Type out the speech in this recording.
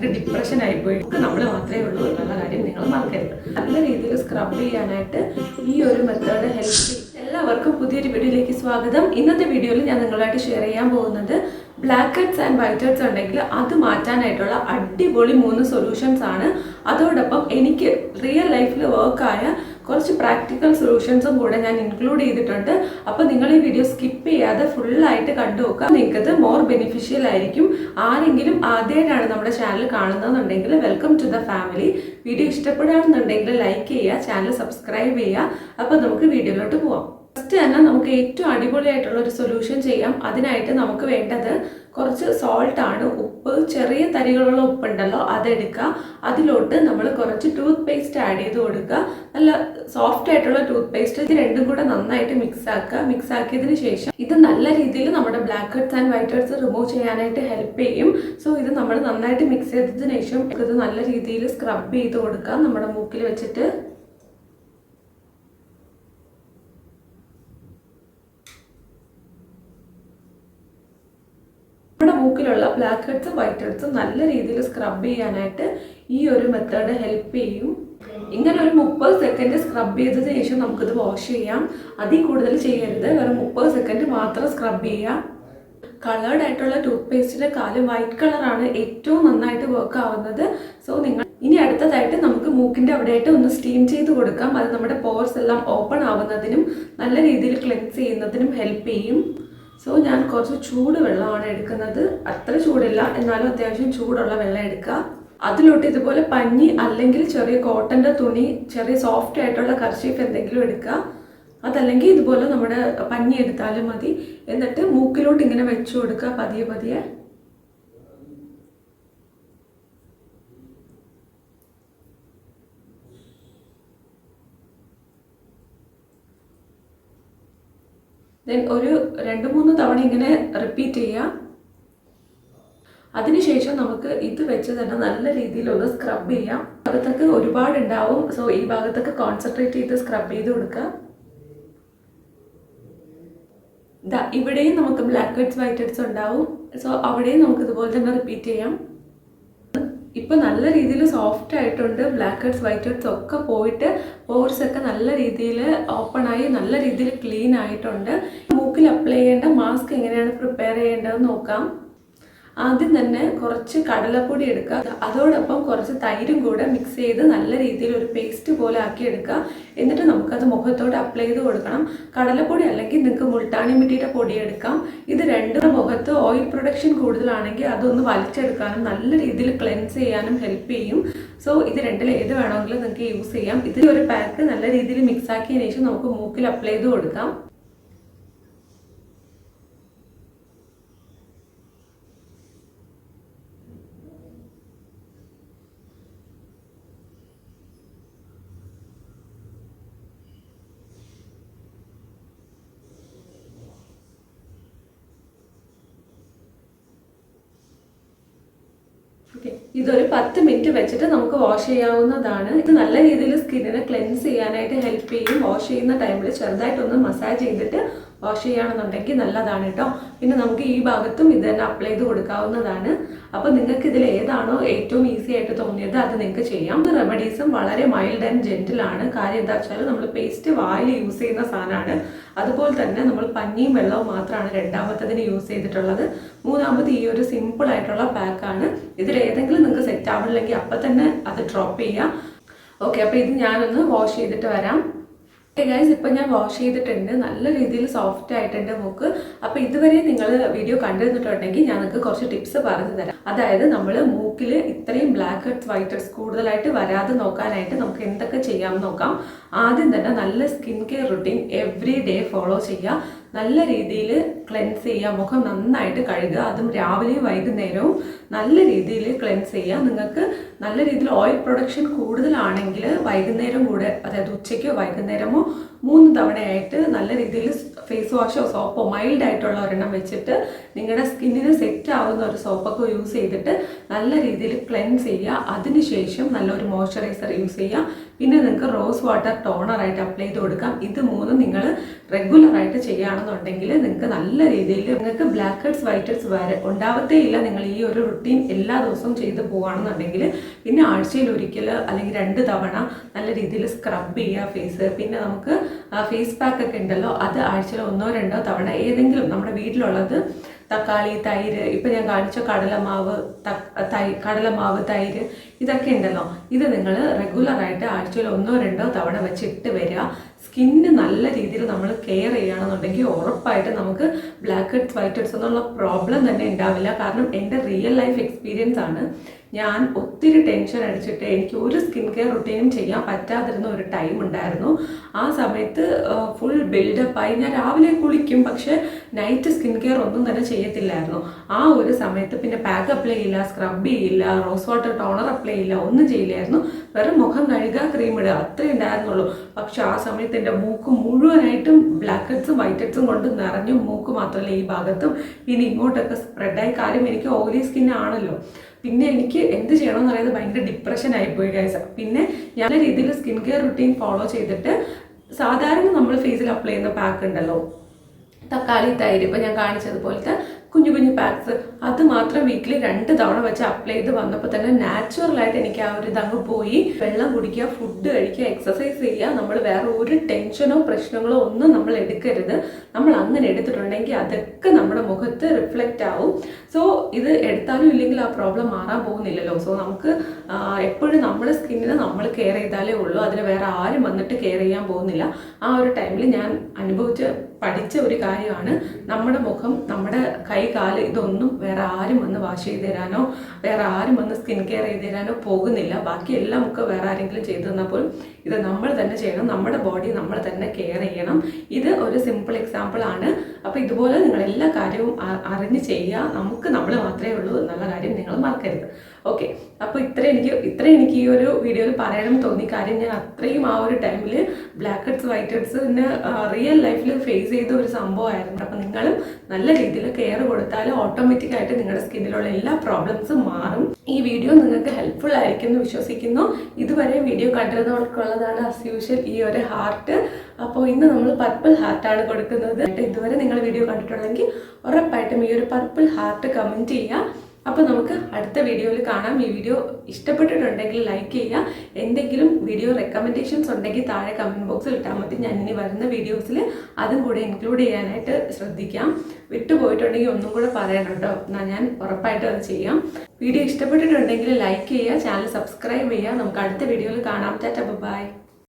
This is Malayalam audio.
നിങ്ങൾക്ക് ഡിപ്രഷൻ ആയിപ്പോയി നമ്മൾ മാത്രമേ ഉള്ളൂ എന്നുള്ള കാര്യം നിങ്ങൾ മറക്കരുത്. നല്ല രീതിയിൽ സ്ക്രബ് ചെയ്യാനായിട്ട് ഈ ഒരു മെത്തേഡ് ഹെൽപ്പ് ചെയ്യും. എല്ലാവർക്കും പുതിയൊരു വീഡിയോയിലേക്ക് സ്വാഗതം. ഇന്നത്തെ വീഡിയോയിൽ ഞാൻ നിങ്ങളായിട്ട് ഷെയർ ചെയ്യാൻ പോകുന്നത് blackheads and whiteheads ഉണ്ടെങ്കിൽ അത് മാറ്റാനായിട്ടുള്ള അടിപൊളി 3 സൊല്യൂഷൻസ് ആണ്. അതോടൊപ്പം എനിക്ക് റിയൽ ലൈഫിൽ വർക്കായ കുറച്ച് പ്രാക്ടിക്കൽ സൊല്യൂഷൻസും കൂടെ ഞാൻ ഇൻക്ലൂഡ് ചെയ്തിട്ടുണ്ട്. അപ്പോൾ നിങ്ങൾ ഈ വീഡിയോ സ്കിപ്പ് ചെയ്യാതെ ഫുള്ളായിട്ട് കണ്ടു നോക്കുക. നിങ്ങൾക്കത് മോർ ബെനിഫിഷ്യൽ ആയിരിക്കും. ആരെങ്കിലും ആദ്യമായിട്ടാണ് നമ്മുടെ ചാനൽ കാണുന്നതെന്നുണ്ടെങ്കിൽ welcome to the family. Video ഇഷ്ടപ്പെടുകയാണെന്നുണ്ടെങ്കിൽ ലൈക്ക് ചെയ്യുക, ചാനൽ സബ്സ്ക്രൈബ് ചെയ്യുക. അപ്പോൾ നമുക്ക് വീഡിയോയിലോട്ട് പോവാം. ഫസ്റ്റ് തന്നെ നമുക്ക് ഏറ്റവും അടിപൊളിയായിട്ടുള്ള ഒരു സൊല്യൂഷൻ ചെയ്യാം. അതിനായിട്ട് നമുക്ക് വേണ്ടത് കുറച്ച് സോൾട്ട് ആണ്. ഉപ്പ്, ചെറിയ തരികളുള്ള ഉപ്പുണ്ടല്ലോ, അതെടുക്കുക. അതിലോട്ട് നമ്മൾ കുറച്ച് ടൂത്ത് പേസ്റ്റ് ആഡ് ചെയ്ത് കൊടുക്കുക. നല്ല സോഫ്റ്റ് ആയിട്ടുള്ള ടൂത്ത് പേസ്റ്റ്. ഇത് രണ്ടും കൂടെ നന്നായിട്ട് മിക്സ് ആക്കുക. മിക്സ് ആക്കിയതിന് ശേഷം ഇത് നല്ല രീതിയിൽ നമ്മുടെ blackheads and whiteheads remove ചെയ്യാനായിട്ട് ഹെൽപ്പ് ചെയ്യും. സോ ഇത് നമ്മൾ നന്നായിട്ട് മിക്സ് ചെയ്തതിന് ശേഷം ഇത് നല്ല രീതിയിൽ സ്ക്രബ് ചെയ്ത് കൊടുക്കുക നമ്മുടെ മൂക്കിൽ വെച്ചിട്ട്. നമ്മുടെ മൂക്കിലുള്ള ബ്ലാക്ക് ഹെഡ്സും വൈറ്റ് ഹെഡ്സും നല്ല രീതിയിൽ സ്ക്രബ് ചെയ്യാനായിട്ട് ഈ ഒരു മെത്തേഡ് ഹെൽപ്പ് ചെയ്യും. ഇങ്ങനെ ഒരു 30 സെക്കൻഡ് സ്ക്രബ് ചെയ്തതിന് ശേഷം നമുക്കിത് വാഷ് ചെയ്യാം. അതിൽ കൂടുതൽ ചെയ്യരുത്, വെറും 30 സെക്കൻഡ് മാത്രം സ്ക്രബ് ചെയ്യുക. കളേർഡ് ആയിട്ടുള്ള ടൂത്ത് പേസ്റ്റിന്റെ കാലം വൈറ്റ് കളറാണ് ഏറ്റവും നന്നായിട്ട് വർക്ക് ആവുന്നത്. സോ നിങ്ങൾ ഇനി അടുത്തതായിട്ട് നമുക്ക് മൂക്കിന്റെ അവിടെയായിട്ട് ഒന്ന് സ്റ്റീം ചെയ്ത് കൊടുക്കാം. അത് നമ്മുടെ പോർസ് എല്ലാം ഓപ്പൺ ആവുന്നതിനും നല്ല രീതിയിൽ ക്ലെൻസ് ചെയ്യുന്നതിനും ഹെൽപ്പ് ചെയ്യും. സോ ഞാൻ കുറച്ച് ചൂട് വെള്ളമാണ് എടുക്കുന്നത്. അത്ര ചൂടില്ല, എന്നാലും അത്യാവശ്യം ചൂടുള്ള വെള്ളം എടുക്കുക. അതിലോട്ട് ഇതുപോലെ പഞ്ഞി അല്ലെങ്കിൽ ചെറിയ കോട്ടൻ്റെ തുണി, ചെറിയ സോഫ്റ്റ് ആയിട്ടുള്ള കർച്ചീഫ് എന്തെങ്കിലും എടുക്കുക. അതല്ലെങ്കിൽ ഇതുപോലെ നമ്മുടെ പഞ്ഞി എടുത്താലും മതി. എന്നിട്ട് മൂക്കിലോട്ട് ഇങ്ങനെ വെച്ചു കൊടുക്കുക പതിയെ പതിയെ. ദെൻ ഒരു 2-3 തവണ ഇങ്ങനെ റിപ്പീറ്റ് ചെയ്യുക. അതിനുശേഷം നമുക്ക് ഇത് വെച്ച് തന്നെ നല്ല രീതിയിൽ ഒന്ന് സ്ക്രബ് ചെയ്യാം. ഭാഗത്തൊക്കെ ഒരുപാടുണ്ടാവും. സോ ഈ ഭാഗത്തൊക്കെ കോൺസെൻട്രേറ്റ് ചെയ്ത് സ്ക്രബ് ചെയ്ത് കൊടുക്കുക. ഇവിടെയും നമുക്ക് ബ്ലാക്ക് ഹെഡ്സ് വൈറ്റ് ഹെഡ്സ് ഉണ്ടാവും. സോ അവിടെയും നമുക്ക് ഇതുപോലെ തന്നെ റിപ്പീറ്റ് ചെയ്യാം. ഇപ്പം നല്ല രീതിയിൽ സോഫ്റ്റ് ആയിട്ടുണ്ട്. ബ്ലാക്ക് ഹെഡ്സ് വൈറ്റ് ഹെഡ്സ് ഒക്കെ പോയിട്ട് പോർസ് ഒക്കെ നല്ല രീതിയിൽ ഓപ്പൺ ആയി നല്ല രീതിയിൽ ക്ലീൻ ആയിട്ടുണ്ട്. മൂക്കിൽ അപ്ലൈ ചെയ്യേണ്ട മാസ്ക് എങ്ങനെയാണ് പ്രിപ്പയർ ചെയ്യേണ്ടതെന്ന് നോക്കാം. ആദ്യം തന്നെ കുറച്ച് കടലപ്പൊടി എടുക്കുക. അതോടൊപ്പം കുറച്ച് തൈരും കൂടെ മിക്സ് ചെയ്ത് നല്ല രീതിയിൽ ഒരു പേസ്റ്റ് പോലെ ആക്കി എടുക്കുക. എന്നിട്ട് നമുക്കത് മുഖത്തോട് അപ്ലൈ ചെയ്ത് കൊടുക്കണം. കടലപ്പൊടി അല്ലെങ്കിൽ നിങ്ങൾക്ക് മുൾട്ടാണി മിട്ടിയുടെ പൊടി എടുക്കാം. ഇത് രണ്ടും മുഖത്ത് ഓയിൽ പ്രൊഡക്ഷൻ കൂടുതലാണെങ്കിൽ അതൊന്ന് വലിച്ചെടുക്കാനും നല്ല രീതിയിൽ ക്ലെൻസ് ചെയ്യാനും ഹെൽപ്പ് ചെയ്യും. സോ ഇത് രണ്ടിൽ ഏത് വേണമെങ്കിലും നിങ്ങൾക്ക് യൂസ് ചെയ്യാം. ഇതിൽ ഒരു പാക്ക് നല്ല രീതിയിൽ മിക്സ് ആക്കിയതിനു ശേഷം നമുക്ക് മൂക്കിൽ അപ്ലൈ ചെയ്ത് കൊടുക്കാം. ഇതൊരു 10 മിനിറ്റ് വെച്ചിട്ട് നമുക്ക് വാഷ് ചെയ്യാവുന്നതാണ്. ഇത് നല്ല രീതിയിൽ സ്കിന്നിനെ ക്ലെൻസ് ചെയ്യാനായിട്ട് ഹെൽപ്പ് ചെയ്യും. വാഷ് ചെയ്യുന്ന ടൈമിൽ ചെറുതായിട്ടൊന്ന് മസാജ് ചെയ്തിട്ട് വാഷ് ചെയ്യുകയാണെന്നുണ്ടെങ്കിൽ നല്ലതാണ് കേട്ടോ. പിന്നെ നമുക്ക് ഈ ഭാഗത്തും ഇത് തന്നെ അപ്ലൈ ചെയ്ത് കൊടുക്കാവുന്നതാണ്. അപ്പോൾ നിങ്ങൾക്ക് ഇതിൽ ഏതാണോ ഏറ്റവും ഈസി ആയിട്ട് തോന്നിയത് അത് നിങ്ങൾക്ക് ചെയ്യാം. റെമഡീസും വളരെ മൈൽഡ് ആൻഡ് ജെന്റിലാണ്. കാര്യം എന്താ വെച്ചാൽ നമ്മൾ പേസ്റ്റ് വായിൽ യൂസ് ചെയ്യുന്ന സാധനമാണ്. അതുപോലെ തന്നെ നമ്മൾ പഞ്ഞിയും വെള്ളവും മാത്രമാണ് രണ്ടാമത്തതിന് യൂസ് ചെയ്തിട്ടുള്ളത്. മൂന്നാമത് ഈ ഒരു സിമ്പിൾ ആയിട്ടുള്ള പാക്കാണ്. ഇതിൽ ഏതെങ്കിലും നിങ്ങൾക്ക് സെറ്റ് ആവണില്ലെങ്കിൽ അപ്പം തന്നെ അത് ഡ്രോപ്പ് ചെയ്യാം. ഓക്കെ, അപ്പോൾ ഇത് ഞാനൊന്ന് വാഷ് ചെയ്തിട്ട് വരാം. ഓക്കെ ഗൈസ്, ഇപ്പം ഞാൻ വാഷ് ചെയ്തിട്ടുണ്ട്. നല്ല രീതിയിൽ സോഫ്റ്റ് ആയിട്ടുണ്ട് മൂക്ക്. അപ്പോൾ ഇതുവരെ നിങ്ങൾ വീഡിയോ കണ്ടിരുന്നിട്ടുണ്ടെങ്കിൽ ഞാൻ നിങ്ങൾക്ക് കുറച്ച് ടിപ്സ് പറഞ്ഞു തരാം. അതായത് നമ്മൾ മൂക്കിൽ ഇത്രയും ബ്ലാക്ക് ഹെഡ്സ് വൈറ്റ് ഹെഡ്സ് കൂടുതലായിട്ട് വരാതെ നോക്കാനായിട്ട് നമുക്ക് എന്തൊക്കെ ചെയ്യാമെന്ന് നോക്കാം. ആദ്യം തന്നെ നല്ല skin care routine every day follow ചെയ്യുക. നല്ല രീതിയിൽ ക്ലെൻസ് ചെയ്യുക. മുഖം നന്നായിട്ട് കഴുകുക. അതും രാവിലെയും വൈകുന്നേരവും നല്ല രീതിയിൽ ക്ലെൻസ് ചെയ്യുക. നിങ്ങൾക്ക് നല്ല രീതിയിൽ ഓയിൽ പ്രൊഡക്ഷൻ കൂടുതലാണെങ്കിൽ വൈകുന്നേരം കൂടെ, അതായത് ഉച്ചയ്ക്കോ വൈകുന്നേരമോ 3 തവണയായിട്ട് നല്ല രീതിയിൽ ഫേസ് വാഷോ സോപ്പോ മൈൽഡ് ആയിട്ടുള്ള ഒരെണ്ണം വെച്ചിട്ട് നിങ്ങളുടെ സ്കിന്നിന് സെറ്റ് ആവുന്ന ഒരു സോപ്പൊക്കെ യൂസ് ചെയ്തിട്ട് നല്ല രീതിയിൽ ക്ലെൻസ് ചെയ്യുക. അതിനുശേഷം നല്ലൊരു മോയ്സ്ചറൈസർ യൂസ് ചെയ്യുക. പിന്നെ നിങ്ങൾക്ക് റോസ് വാട്ടർ ടോണറായിട്ട് അപ്ലൈ ചെയ്ത് കൊടുക്കാം. ഇത് 3 നിങ്ങൾ റെഗുലറായിട്ട് ചെയ്യുകയാണെന്നുണ്ടെങ്കിൽ നിങ്ങൾക്ക് നല്ല നല്ല രീതിയിൽ നിങ്ങൾക്ക് ബ്ലാക്ക് ഹെഡ്സ് വൈറ്റ് ഹെഡ്സ് വരെ ഉണ്ടാവത്തേ ഇല്ല. നിങ്ങൾ ഈ ഒരു റുട്ടീൻ എല്ലാ ദിവസവും ചെയ്ത് പോവുകയാണെന്നുണ്ടെങ്കിൽ പിന്നെ ആഴ്ചയിൽ ഒരിക്കൽ അല്ലെങ്കിൽ 2 തവണ നല്ല രീതിയിൽ സ്ക്രബ് ചെയ്യുക ഫേസ്. പിന്നെ നമുക്ക് ഫേസ് പാക്ക് ഒക്കെ ഉണ്ടല്ലോ, അത് ആഴ്ചയിൽ 1-2 തവണ ഏതെങ്കിലും നമ്മുടെ വീട്ടിലുള്ളത് തക്കാളി, തൈര്, ഇപ്പം ഞാൻ കാണിച്ച കടലമാവ്, തൈര് ഇതൊക്കെ ഉണ്ടല്ലോ, ഇത് നിങ്ങൾ റെഗുലറായിട്ട് ആഴ്ചയിൽ 1-2 തവണ വെച്ചിട്ട് വരിക. സ്കിന്ന് നല്ല രീതിയിൽ നമ്മൾ കെയർ ചെയ്യുകയാണെന്നുണ്ടെങ്കിൽ ഉറപ്പായിട്ട് നമുക്ക് ബ്ലാക്ക് ഹെഡ്സ് വൈറ്റ് ഹെഡ്സ് എന്നുള്ള പ്രോബ്ലം തന്നെ ഉണ്ടാവില്ല. കാരണം എൻ്റെ റിയൽ ലൈഫ് എക്സ്പീരിയൻസ് ആണ്. ഞാൻ ഒത്തിരി ടെൻഷൻ അടിച്ചിട്ട് എനിക്ക് ഒരു സ്കിൻ കെയർ റുട്ടീനും ചെയ്യാൻ പറ്റാതിരുന്ന ഒരു ടൈം ഉണ്ടായിരുന്നു. ആ സമയത്ത് ഫുൾ ബിൽഡപ്പായി. ഞാൻ രാവിലെ കുളിക്കും, പക്ഷേ നൈറ്റ് സ്കിൻ കെയർ ഒന്നും തന്നെ ചെയ്യത്തില്ലായിരുന്നു. ആ ഒരു സമയത്ത് പിന്നെ പാക്ക് അപ്ലൈ ചെയ്യില്ല, സ്ക്രബ് ചെയ്യില്ല, റോസ് വാട്ടർ ടോണർ അപ്ലൈ ചെയ്യില്ല, ഒന്നും ചെയ്യില്ലായിരുന്നു. വെറും മുഖം കഴുകുക, ക്രീം ഇടുക, അത്രേ ഉണ്ടായിരുന്നുള്ളൂ. പക്ഷെ ആ സമയത്ത് എൻ്റെ മൂക്ക് മുഴുവനായിട്ടും ബ്ലാക്ക് ഹെഡ്സും വൈറ്റ് ഹെഡ്സും കൊണ്ട് നിറഞ്ഞു. മൂക്ക് മാത്രമല്ല, ഈ ഭാഗത്തും പിന്നെ ഇങ്ങോട്ടൊക്കെ സ്പ്രെഡായി. കാര്യം എനിക്ക് ഓയിലി സ്കിൻ ആണല്ലോ. പിന്നെ എനിക്ക് എന്ത് ചെയ്യണമെന്ന് പറയുന്നത് ഭയങ്കര ഡിപ്രഷൻ ആയിപ്പോയി ഗൈസ്. പിന്നെ ഞാൻ രീതിയിൽ സ്കിൻ കെയർ റുട്ടീൻ ഫോളോ ചെയ്തിട്ട് സാധാരണ നമ്മൾ ഫേസിൽ അപ്ലൈ ചെയ്യുന്ന പാക്ക് ഉണ്ടല്ലോ, തക്കാളി, തൈര്, ഇപ്പം ഞാൻ കാണിച്ചതുപോലത്തെ കുഞ്ഞു കുഞ്ഞു പാക്സ്, അത് മാത്രം വീക്കിലി 2 തവണ വെച്ച് അപ്ലൈ ചെയ്ത് വന്നപ്പോൾ തന്നെ നാച്ചുറലായിട്ട് എനിക്ക് ആ ഒരു ഇതങ്ങ് പോയി. വെള്ളം കുടിക്കുക, ഫുഡ് കഴിക്കുക, എക്സസൈസ് ചെയ്യുക. നമ്മൾ വേറെ ഒരു ടെൻഷനോ പ്രശ്നങ്ങളോ ഒന്നും നമ്മൾ എടുക്കരുത്. നമ്മൾ അങ്ങനെ എടുത്തിട്ടുണ്ടെങ്കിൽ അതൊക്കെ നമ്മുടെ മുഖത്ത് റിഫ്ലക്റ്റ് ആവും. സോ ഇത് എടുത്താലും ഇല്ലെങ്കിൽ ആ പ്രോബ്ലം മാറാൻ പോകുന്നില്ലല്ലോ. സോ നമുക്ക് എപ്പോഴും നമ്മുടെ സ്കിന്നിനെ നമ്മൾ കെയർ ചെയ്താലേ ഉള്ളൂ. അതിന് വേറെ ആരും വന്നിട്ട് കെയർ ചെയ്യാൻ പോകുന്നില്ല. ആ ഒരു ടൈമിൽ ഞാൻ പഠിച്ച ഒരു കാര്യമാണ്, നമ്മുടെ മുഖം, നമ്മുടെ കൈ, കാല് ഇതൊന്നും വേറെ ആരും വന്ന് വാഷ് ചെയ്ത് തരാനോ വേറെ ആരും വന്ന് സ്കിൻ കെയർ ചെയ്ത് തരാനോ പോകുന്നില്ല. ബാക്കി എല്ലാം നമുക്ക് വേറെ ആരെങ്കിലും ചെയ്തു തന്നാൽ പോലും ഇത് നമ്മൾ തന്നെ ചെയ്യണം. നമ്മുടെ ബോഡി നമ്മൾ തന്നെ കെയർ ചെയ്യണം. ഇത് ഒരു സിമ്പിൾ എക്സാമ്പിൾ ആണ്. അപ്പോൾ ഇതുപോലെ നിങ്ങൾ എല്ലാ കാര്യവും അറിഞ്ഞ് ചെയ്യുക. നമുക്ക് നമ്മൾ മാത്രമേ ഉള്ളൂ എന്നുള്ള കാര്യം നിങ്ങൾ മറക്കരുത്. ഓക്കെ, അപ്പോൾ ഇത്ര എനിക്ക് ഈ ഒരു വീഡിയോയിൽ പറയണം തോന്നി. കാര്യം ഞാൻ അത്രയും ആ ഒരു ടൈമിൽ ബ്ലാക്ക് ഹെഡ്സ് വൈറ്റ് ഹെഡ്സിന് റിയൽ ലൈഫിൽ ഫേസ് ചെയ്ത ഒരു സംഭവമായിരുന്നു. അപ്പോൾ നിങ്ങളും നല്ല രീതിയിൽ കെയർ കൊടുത്താൽ ഓട്ടോമാറ്റിക്കായിട്ട് നിങ്ങളുടെ സ്കിന്നിലുള്ള എല്ലാ പ്രോബ്ലംസും മാറും. ഈ വീഡിയോ നിങ്ങൾക്ക് ഹെൽപ്ഫുൾ ആയിരിക്കും എന്ന് വിശ്വസിക്കുന്നു. ഇതുവരെ വീഡിയോ കണ്ടിരുന്നവർക്കുള്ളതാണ് ആസ് യൂഷ്വൽ ഈ ഒരു ഹാർട്ട്. അപ്പോൾ ഇന്ന് നമ്മൾ പർപ്പിൾ ഹാർട്ടാണ് കൊടുക്കുന്നത്. ഇതുവരെ നിങ്ങൾ വീഡിയോ കണ്ടിട്ടുണ്ടെങ്കിൽ ഉറപ്പായിട്ടും ഈ ഒരു പർപ്പിൾ ഹാർട്ട് കമൻറ്റ് ചെയ്യുക. അപ്പോൾ നമുക്ക് അടുത്ത വീഡിയോയിൽ കാണാം. ഈ വീഡിയോ ഇഷ്ടപ്പെട്ടിട്ടുണ്ടെങ്കിൽ ലൈക്ക് ചെയ്യുക. എന്തെങ്കിലും വീഡിയോ റെക്കമെൻഡേഷൻസ് ഉണ്ടെങ്കിൽ താഴെ കമൻറ്റ് ബോക്സിൽ ഇട്ടാൽ മതി. ഞാൻ ഇനി വരുന്ന വീഡിയോസിൽ അതും കൂടെ ഇൻക്ലൂഡ് ചെയ്യാനായിട്ട് ശ്രദ്ധിക്കാം. വിട്ടുപോയിട്ടുണ്ടെങ്കിൽ ഒന്നും കൂടെ പറയണം കേട്ടോ, എന്നാൽ ഞാൻ ഉറപ്പായിട്ടും അത് ചെയ്യാം. വീഡിയോ ഇഷ്ടപ്പെട്ടിട്ടുണ്ടെങ്കിൽ ലൈക്ക് ചെയ്യുക, ചാനൽ സബ്സ്ക്രൈബ് ചെയ്യുക. നമുക്ക് അടുത്ത വീഡിയോയിൽ കാണാം. ടാറ്റ, ബൈ.